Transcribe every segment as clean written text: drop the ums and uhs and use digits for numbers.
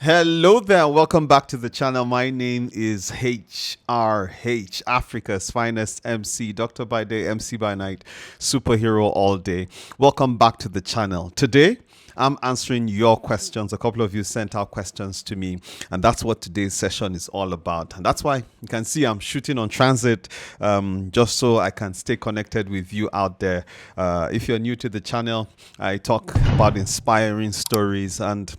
Hello there, welcome back to the channel. My name is HRH, Africa's finest MC, Dr. by day, MC by night, superhero all day. Welcome back to the channel. Today, I'm answering your questions. A couple of you sent out questions to me, and that's what today's session is all about. And that's why you can see I'm shooting on transit, just so I can stay connected with you out there. If you're new to the channel, I talk about inspiring stories, and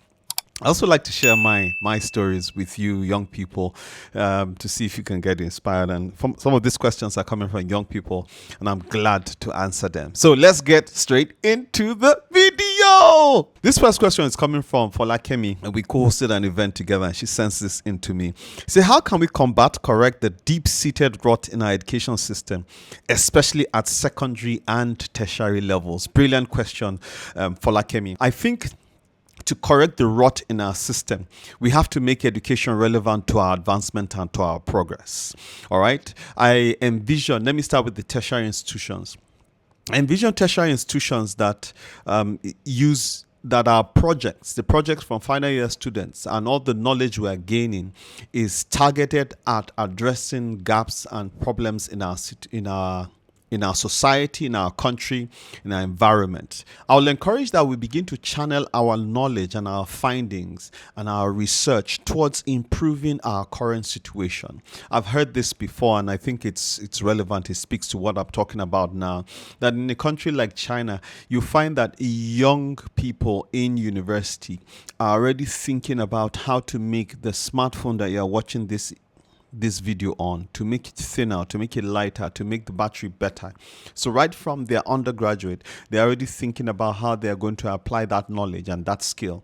I also like to share my stories with you, young people, to see if you can get inspired. And some of these questions are coming from young people, and I'm glad to answer them. So let's get straight into the video. This first question is coming from Folakemi, and we co-hosted an event together, and she sends this in to me. Say, how can we correct the deep-seated rot in our education system, especially at secondary and tertiary levels? Brilliant question, Folakemi. I think to correct the rot in our system, we have to make education relevant to our advancement and to our progress. All right. I envision, let me start with the tertiary institutions. I envision tertiary institutions that that our projects, the projects from final year students and all the knowledge we are gaining is targeted at addressing gaps and problems in our society, in our country, in our environment. I will encourage that we begin to channel our knowledge and our findings and our research towards improving our current situation. I've heard this before, and I think it's relevant. It speaks to what I'm talking about now. That in a country like China, you find that young people in university are already thinking about how to make the smartphone that you're watching this video on, to make it thinner, to make it lighter, to make the battery better. So right from their undergraduate, they're already thinking about how they're going to apply that knowledge and that skill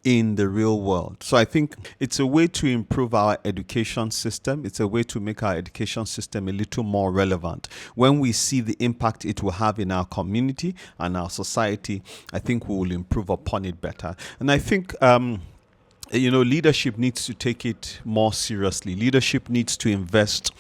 in the real world. So I think it's a way to improve our education system. It's a way to make our education system a little more relevant. When we see the impact it will have in our community and our society, I think we will improve upon it better. And I think leadership needs to take it more seriously. Leadership needs to invest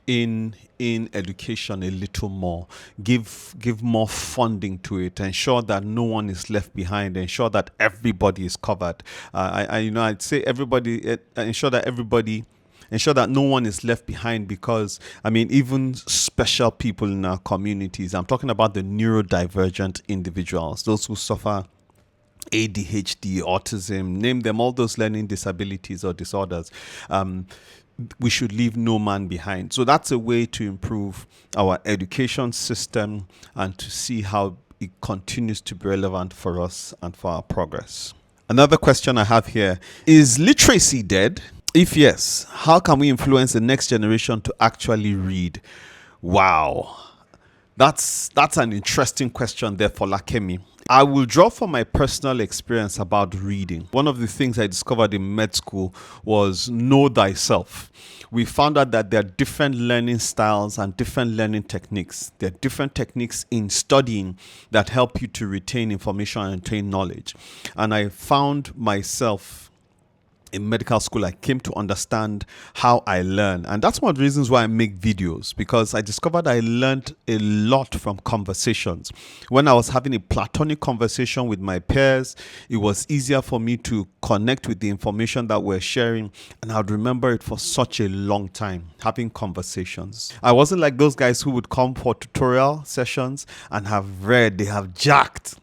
in education a little more, give more funding to it, ensure that no one is left behind, ensure that everybody is covered. I'd say everybody, ensure that no one is left behind, because even special people in our communities, I'm talking about the neurodivergent individuals, those who suffer ADHD, autism, name them, all those learning disabilities or disorders. We should leave no man behind. So that's a way to improve our education system and to see how it continues to be relevant for us and for our progress. Another question I have here is literacy dead? If yes, how can we influence the next generation to actually read? Wow. That's an interesting question there for Lakemi. I will draw from my personal experience about reading. One of the things I discovered in med school was know thyself. We found out that there are different learning styles and different learning techniques. There are different techniques in studying that help you to retain information and retain knowledge. And I found myself in medical school, I came to understand how I learn. And that's one of the reasons why I make videos, because I discovered I learned a lot from conversations. When I was having a platonic conversation with my peers, it was easier for me to connect with the information that we're sharing, and I'd remember it for such a long time, having conversations. I wasn't like those guys who would come for tutorial sessions and they have jacked.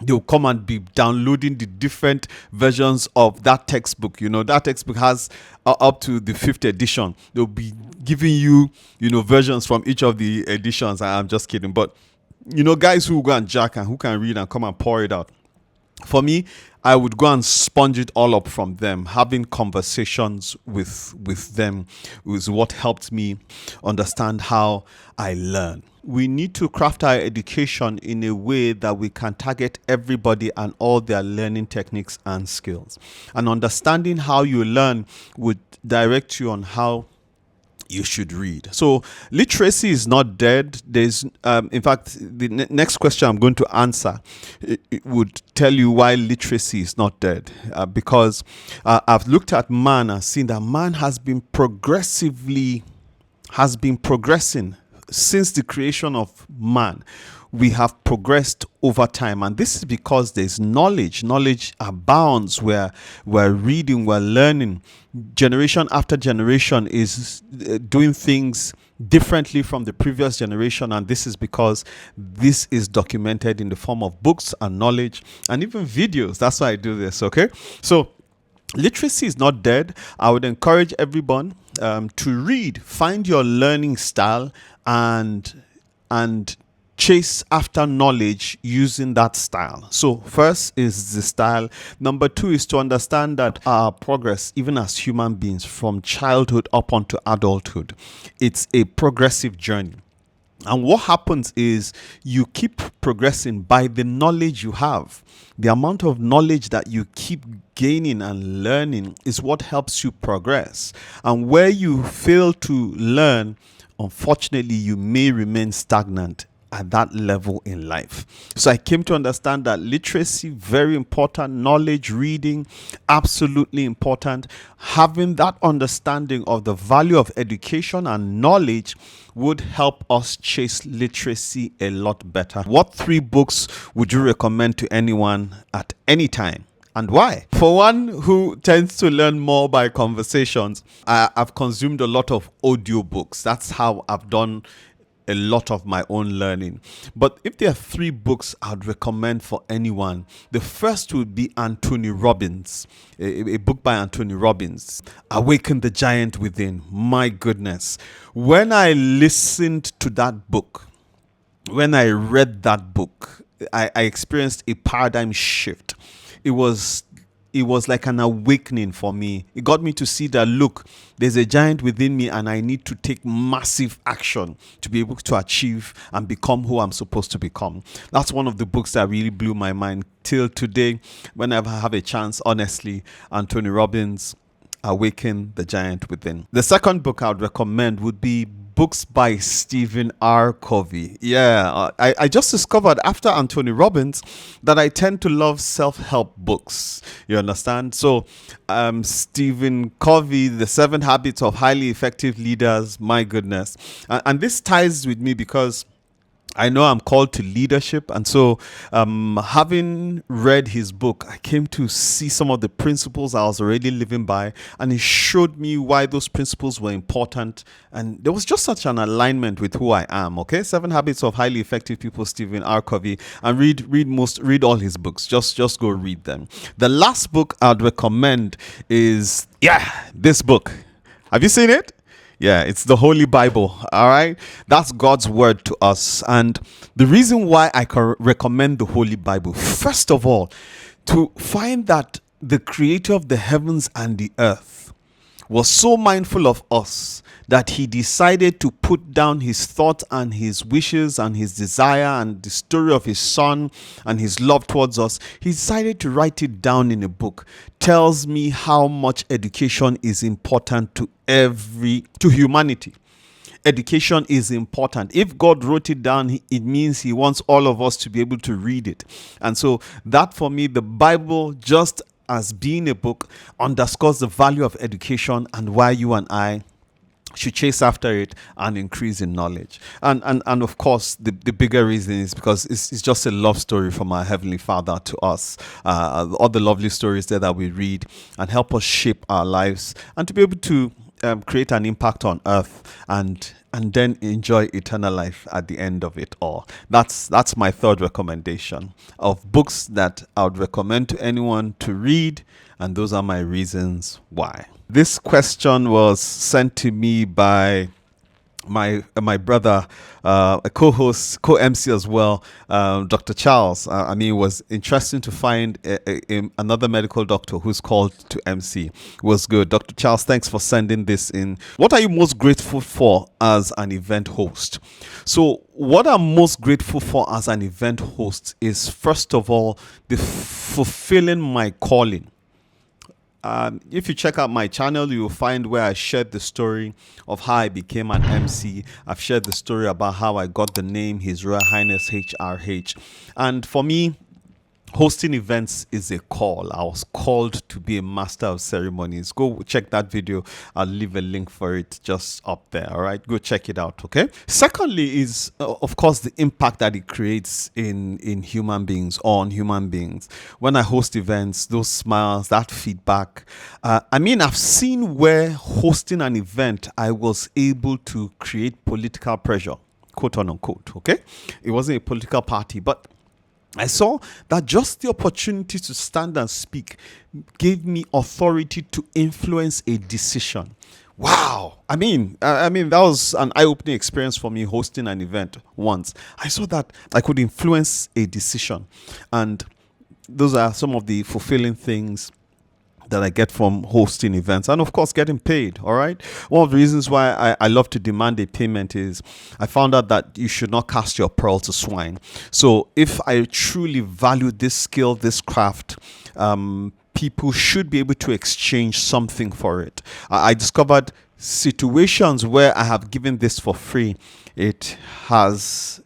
They'll come and be downloading the different versions of that textbook. That textbook has up to the 5th edition. They'll be giving you, versions from each of the editions. I'm just kidding. But, guys who go and jack and who can read and come and pour it out. For me, I would go and sponge it all up from them. Having conversations with them was what helped me understand how I learn. We need to craft our education in a way that we can target everybody and all their learning techniques and skills. And understanding how you learn would direct you on how you should read. So literacy is not dead. There's, in fact, the next question I'm going to answer it would tell you why literacy is not dead. Because I've looked at man and seen that man has been progressing since the creation of man. we have progressed over time, and this is because there's knowledge abounds. We're reading, we're learning. Generation after generation is doing things differently from the previous generation, and this is because this is documented in the form of books and knowledge and even videos. That's why I do this. Okay, so literacy is not dead. I would encourage everyone to read, find your learning style, and chase after knowledge using that style. So first is the style. Number two is to understand that our progress, even as human beings, from childhood up onto adulthood, it's a progressive journey. And what happens is you keep progressing by the knowledge you have. The amount of knowledge that you keep gaining and learning is what helps you progress. And where you fail to learn, unfortunately, you may remain stagnant at that level in life. So I came to understand that literacy, very important. Knowledge, reading, absolutely important. Having that understanding of the value of education and knowledge would help us chase literacy a lot better. What 3 books would you recommend to anyone at any time, and why? For one who tends to learn more by conversations, I've consumed a lot of audiobooks. That's how I've done a lot of my own learning. But if there are 3 books I'd recommend for anyone, the first would be Anthony Robbins, a book by Anthony Robbins, Awaken the Giant Within. My goodness. When I listened to that book, when I read that book, I experienced a paradigm shift. It was like an awakening for me. It got me to see that, look, there's a giant within me and I need to take massive action to be able to achieve and become who I'm supposed to become. That's one of the books that really blew my mind till today. Whenever I have a chance, honestly, Anthony Robbins, Awaken the Giant Within. The second book I would recommend would be books by Stephen R. Covey. I just discovered after Anthony Robbins that I tend to love self-help books. You understand? So Stephen Covey, The 7 Habits of Highly Effective Leaders, my goodness. And this ties with me because I know I'm called to leadership, and so having read his book, I came to see some of the principles I was already living by, and he showed me why those principles were important, and there was just such an alignment with who I am. Okay, 7 Habits of Highly Effective People, Stephen R. Covey, and read all his books. Just go read them. The last book I'd recommend is this book. Have you seen it? Yeah, it's the Holy Bible. All right. That's God's word to us. And the reason why I can recommend the Holy Bible, first of all, to find that the creator of the heavens and the earth was so mindful of us that he decided to put down his thoughts and his wishes and his desire and the story of his son and his love towards us. He decided to write it down in a book. Tells me how much education is important to humanity. Education is important. If God wrote it down, it means he wants all of us to be able to read it. And so that, for me, the Bible, just as being a book, underscores the value of education and why you and I should chase after it and increase in knowledge. And of course, the bigger reason is because it's just a love story from our Heavenly Father to us. All the lovely stories there that we read and help us shape our lives and to be able to create an impact on earth and then enjoy eternal life at the end of it all. That's my third recommendation of books that I would recommend to anyone to read, and those are my reasons why. This question was sent to me by my brother, a co-host, co-MC as well, Dr. Charles. It was interesting to find another medical doctor who's called to MC. It was good. Dr. Charles, thanks for sending this in. What are you most grateful for as an event host? So what I'm most grateful for as an event host is, first of all, the fulfilling my calling. If you check out my channel, you will find where I shared the story of how I became an MC. I've shared the story about how I got the name His Royal Highness HRH. And for me, hosting events is a call. I was called to be a master of ceremonies. Go check that video. I'll leave a link for it just up there. All right, go check it out. Okay. Secondly, is of course the impact that it creates in human beings, on human beings. When I host events, those smiles, that feedback. I've seen where hosting an event, I was able to create political pressure, quote unquote. Okay, it wasn't a political party, but I saw that just the opportunity to stand and speak gave me authority to influence a decision. Wow. That was an eye-opening experience for me hosting an event once. I saw that I could influence a decision. And those are some of the fulfilling things that I get from hosting events, and of course getting paid. All right. One of the reasons why I love to demand a payment is I found out that you should not cast your pearl to swine. So if I truly value this skill, this craft, people should be able to exchange something for it. I discovered situations where I have given this for free. It has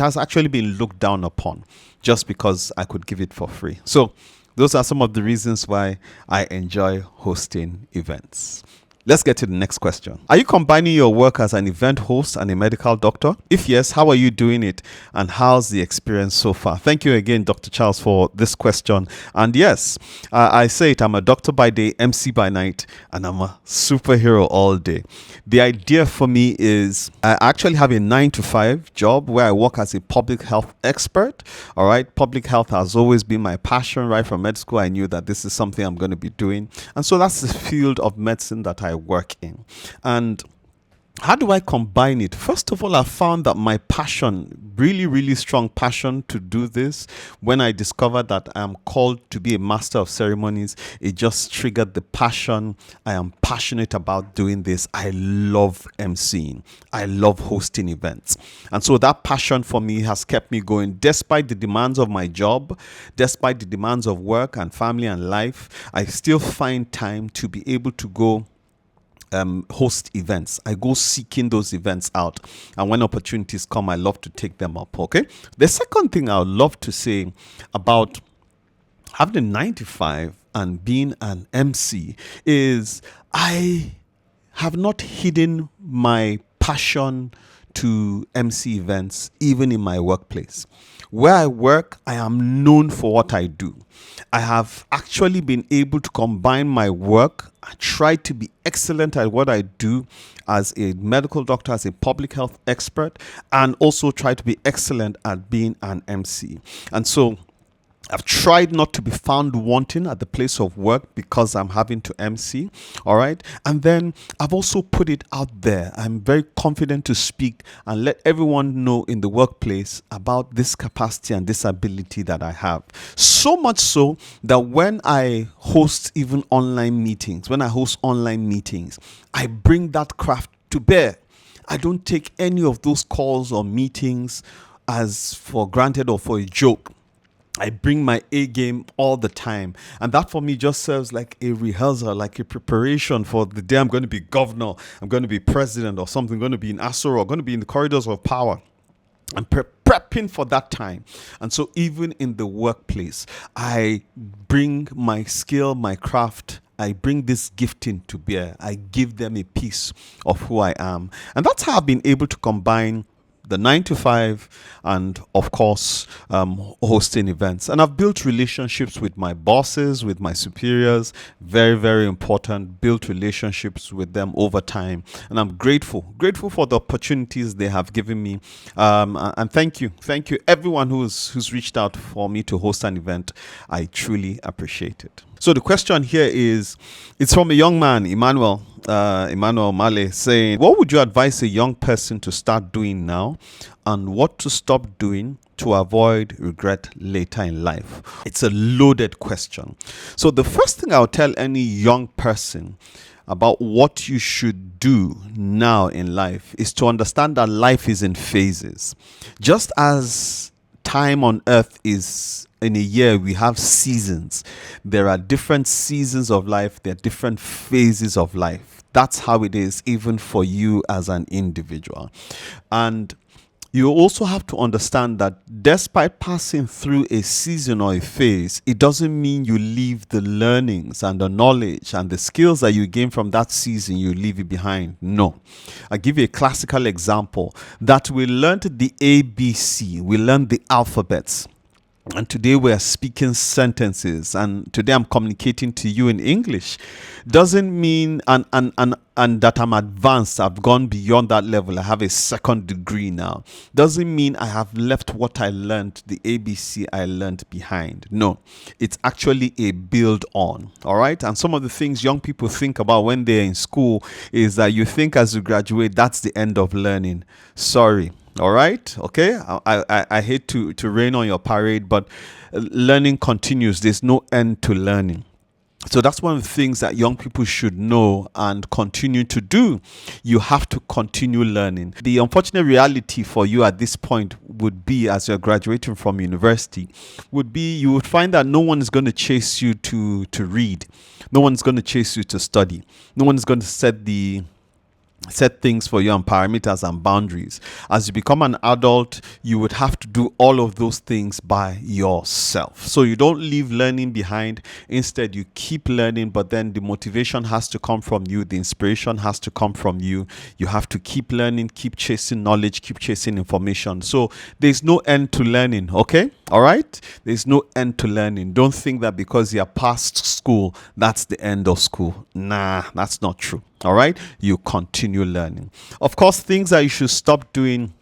actually been looked down upon just because I could give it for free. So those are some of the reasons why I enjoy hosting events. Let's get to the next question. Are you combining your work as an event host and a medical doctor? If yes, how are you doing it? And how's the experience so far? Thank you again, Dr. Charles, for this question. And yes, I say it, I'm a doctor by day, MC by night, and I'm a superhero all day. The idea for me is I actually have a 9-to-5 job where I work as a public health expert. All right. Public health has always been my passion. Right from med school, I knew that this is something I'm going to be doing. And so that's the field of medicine that I work in. And how do I combine it? First of all, I found that my passion, really, really strong passion to do this, when I discovered that I am called to be a master of ceremonies, it just triggered the passion. I am passionate about doing this. I love emceeing. I love hosting events. And so that passion for me has kept me going despite the demands of my job, despite the demands of work and family and life. I still find time to be able to go host events. I go seeking those events out, and when opportunities come, I love to take them up. Okay. The second thing I would love to say about having a 9-to-5 and being an MC is I have not hidden my passion to MC events, even in my workplace. Where I work, I am known for what I do. I have actually been able to combine my work. I try to be excellent at what I do as a medical doctor, as a public health expert, and also try to be excellent at being an MC. And so I've tried not to be found wanting at the place of work because I'm having to MC. All right. And then I've also put it out there. I'm very confident to speak and let everyone know in the workplace about this capacity and this ability that I have. So much so that when I host even online meetings, I bring that craft to bear. I don't take any of those calls or meetings as for granted or for a joke. I bring my A game all the time. And that for me just serves like a rehearsal, like a preparation for the day I'm going to be governor, I'm going to be president or something, I'm going to be in Asoro, I'm going to be in the corridors of power. I'm prepping for that time. And so even in the workplace, I bring my skill, my craft, I bring this gifting to bear. I give them a piece of who I am. And that's how I've been able to combine the 9-to-5 and of course hosting events. And I've built relationships with my bosses, with my superiors. Very, very important. Built relationships with them over time, and I'm grateful for the opportunities they have given me. And thank you everyone who's reached out for me to host an event. I truly appreciate it. So the question here is, it's from a young man, Emmanuel Male, saying, what would you advise a young person to start doing now, and what to stop doing to avoid regret later in life? It's a loaded question. So the first thing I'll tell any young person about what you should do now in life is to understand that life is in phases. Just as time on earth is in a year, we have seasons. There are different seasons of life. There are different phases of life. That's how it is even for you as an individual. And You also have to understand that despite passing through a season or a phase, it doesn't mean you leave the learnings and the knowledge and the skills that you gain from that season, you leave it behind. No. I'll give you a classical example that we learned the ABC, we learned the alphabets. And today we're speaking sentences, and today I'm communicating to you in English. Doesn't mean and that I'm advanced, I've gone beyond that level, I have a second degree now. Doesn't mean I have left what I learned, the ABC I learned behind. No, it's actually a build on. All right. And some of the things young people think about when they're in school is that you think as you graduate, that's the end of learning. Sorry. All right. Okay. I hate to rain on your parade, but learning continues. There's no end to learning. So that's one of the things that young people should know and continue to do. You have to continue learning. The unfortunate reality for you at this point would be, as you're graduating from university, would be you would find that no one is going to chase you to read. No one's going to chase you to study. No one's going to set things for you and parameters and boundaries. As you become an adult, you would have to do all of those things by yourself. So you don't leave learning behind. Instead, you keep learning, but then the motivation has to come from you. The inspiration has to come from you. You have to keep learning, keep chasing knowledge, keep chasing information. So there's no end to learning, okay? All right? There's no end to learning. Don't think that because you're past school, that's the end of school. Nah, that's not true. All right, you continue learning. Of course, things that you should stop doing,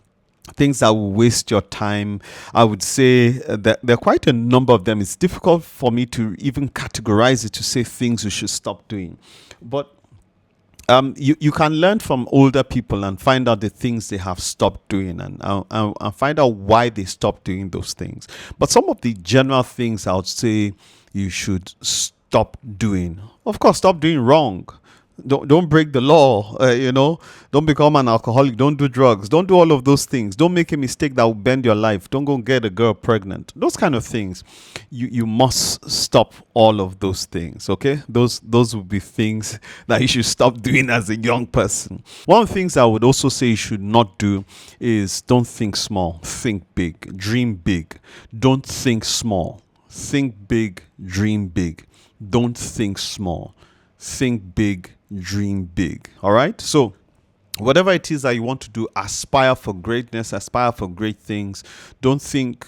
things that will waste your time, I would say that there are quite a number of them. It's difficult for me to even categorize it to say things you should stop doing. But you can learn from older people and find out the things they have stopped doing and find out why they stopped doing those things. But some of the general things I would say you should stop doing. Of course, stop doing wrong. Don't break the law, don't become an alcoholic, don't do drugs, don't do all of those things, don't make a mistake that will bend your life, don't go get a girl pregnant, those kind of things. You must stop all of those things, okay? Those would be things that you should stop doing as a young person. One of the things I would also say you should not do is don't think small, think big, dream big. Don't think small, think big, dream big. Don't think small, think big, dream big. All right. So whatever it is that you want to do, aspire for greatness, aspire for great things. Don't think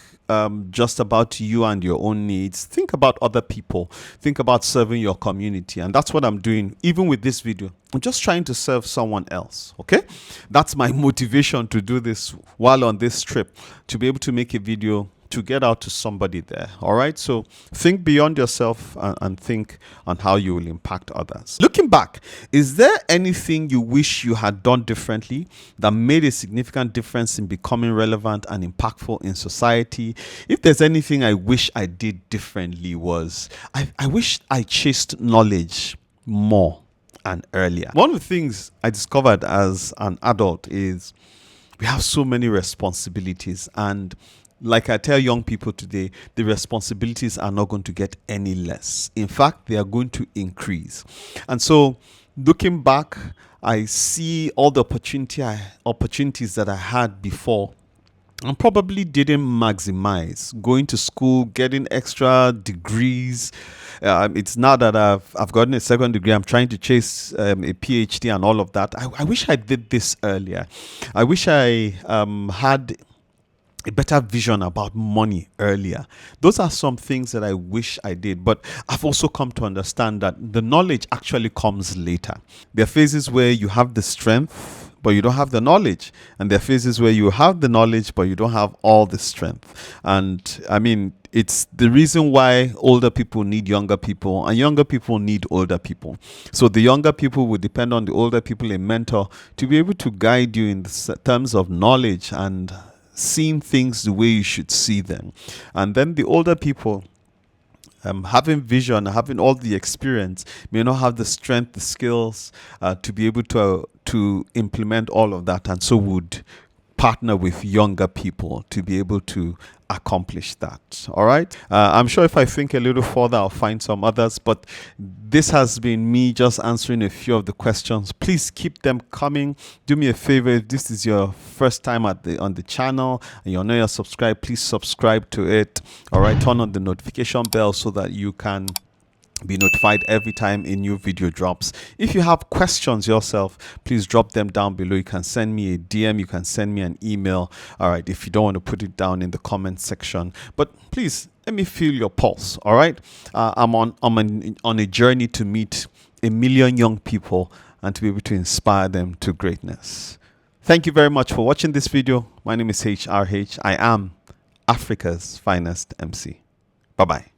just about you and your own needs. Think about other people. Think about serving your community. And that's what I'm doing. Even with this video, I'm just trying to serve someone else. Okay. That's my motivation to do this while on this trip, to be able to make a video to get out to somebody there. All right. So think beyond yourself and think on how you will impact others. Looking back, is there anything you wish you had done differently that made a significant difference in becoming relevant and impactful in society? If there's anything I wish I did differently was I wish I chased knowledge more and earlier. One of the things I discovered as an adult is we have so many responsibilities, and like I tell young people today, the responsibilities are not going to get any less. In fact, they are going to increase. And so looking back, I see all the opportunities that I had before and probably didn't maximize. Going to school, getting extra degrees. It's now that I've gotten a second degree, I'm trying to chase a PhD and all of that. I wish I did this earlier. I wish I had a better vision about money earlier. Those are some things that I wish I did, but I've also come to understand that the knowledge actually comes later. There are phases where you have the strength, but you don't have the knowledge. And there are phases where you have the knowledge, but you don't have all the strength. And I mean, it's the reason why older people need younger people and younger people need older people. So the younger people will depend on the older people, a mentor, to be able to guide you in terms of knowledge and seeing things the way you should see them. And then the older people, having vision, having all the experience, may not have the strength, the skills to be able to implement all of that, and so would partner with younger people to be able to accomplish that. All right. I'm sure if I think a little further, I'll find some others, but this has been me just answering a few of the questions. Please keep them coming. Do me a favor, if this is your first time on the channel and you're not subscribed, please subscribe to it. All right. Turn on the notification bell so that you can be notified every time a new video drops. If you have questions yourself, please drop them down below. You can send me a DM, you can send me an email. All right, if you don't want to put it down in the comment section, but please let me feel your pulse. All right, I'm on a journey to meet 1 million young people and to be able to inspire them to greatness. Thank you very much for watching this video. My name is HRH. I am Africa's finest MC. Bye bye.